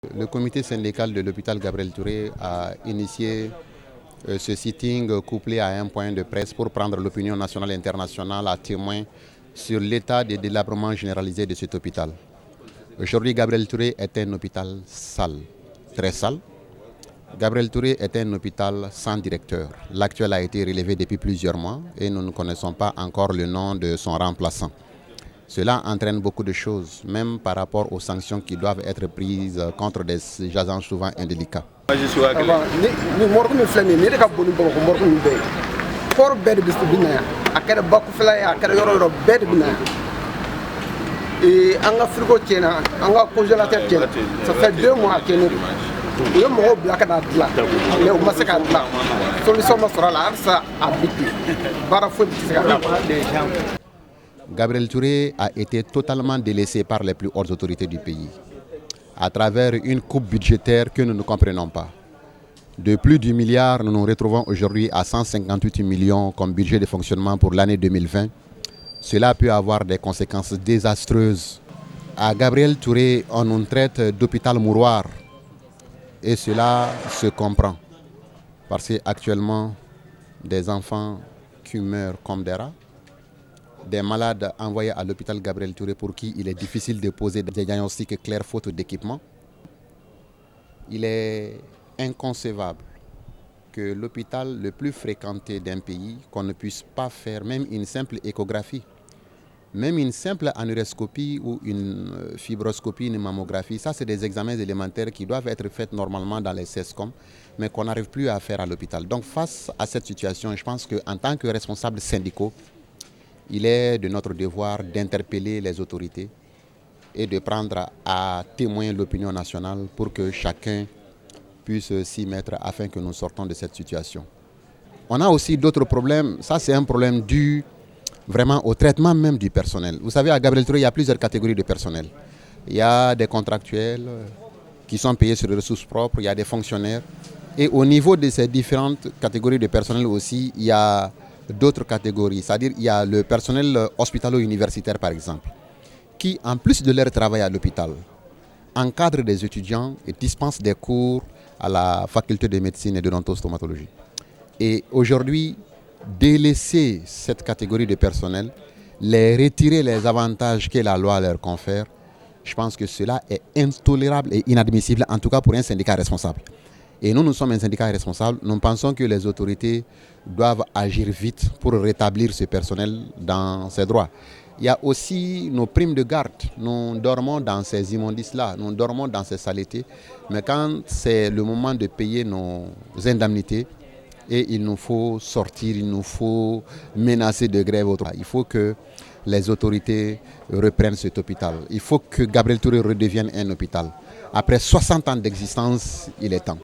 Le comité syndical de l'hôpital Gabriel Touré a initié ce sitting couplé à un point de presse pour prendre l'opinion nationale et internationale à témoin sur l'état de délabrement généralisé de cet hôpital. Aujourd'hui, Gabriel Touré est un hôpital sale, très sale. Gabriel Touré est un hôpital sans directeur. L'actuel a été relevé depuis plusieurs mois et nous ne connaissons pas encore le nom de son remplaçant. Cela entraîne beaucoup de choses, même par rapport aux sanctions qui doivent être prises contre des agents souvent indélicats. Ça fait 2 mois que nous Gabriel Touré a été totalement délaissé par les plus hautes autorités du pays, à travers une coupe budgétaire que nous ne comprenons pas. De plus d'1 milliard, nous nous retrouvons aujourd'hui à 158 millions comme budget de fonctionnement pour l'année 2020. Cela peut avoir des conséquences désastreuses. À Gabriel Touré, on nous traite d'hôpital mouroir. Et cela se comprend. Parce qu'actuellement, des enfants qui meurent comme des rats, des malades envoyés à l'hôpital Gabriel Touré pour qui il est difficile de poser des diagnostics clairs faute d'équipement. Il est inconcevable que l'hôpital le plus fréquenté d'un pays, qu'on ne puisse pas faire même une simple échographie, même une simple aneuryscopie ou une fibroscopie, une mammographie, ça c'est des examens élémentaires qui doivent être faits normalement dans les CESCOM, mais qu'on n'arrive plus à faire à l'hôpital. Donc face à cette situation, je pense qu'en tant que responsables syndicaux, il est de notre devoir d'interpeller les autorités et de prendre à témoin l'opinion nationale pour que chacun puisse s'y mettre afin que nous sortons de cette situation. On a aussi d'autres problèmes, ça c'est un problème dû vraiment au traitement même du personnel. Vous savez, à Gabriel Touré, il y a plusieurs catégories de personnel. Il y a des contractuels qui sont payés sur les ressources propres, il y a des fonctionnaires. Et au niveau de ces différentes catégories de personnel aussi, il y a d'autres catégories. C'est-à-dire il y a le personnel hospitalo-universitaire, par exemple, qui, en plus de leur travail à l'hôpital, encadre des étudiants et dispense des cours à la faculté de médecine et de dentostomatologie. Et aujourd'hui, délaisser cette catégorie de personnel, les retirer les avantages que la loi leur confère, je pense que cela est intolérable et inadmissible, en tout cas pour un syndicat responsable. Et nous sommes un syndicat responsable, nous pensons que les autorités doivent agir vite pour rétablir ce personnel dans ses droits. Il y a aussi nos primes de garde, nous dormons dans ces immondices-là, nous dormons dans ces saletés, mais quand c'est le moment de payer nos indemnités, et il nous faut sortir, il nous faut menacer de grève. Il faut que les autorités reprennent cet hôpital. Il faut que Gabriel Touré redevienne un hôpital. Après 60 ans d'existence, il est temps.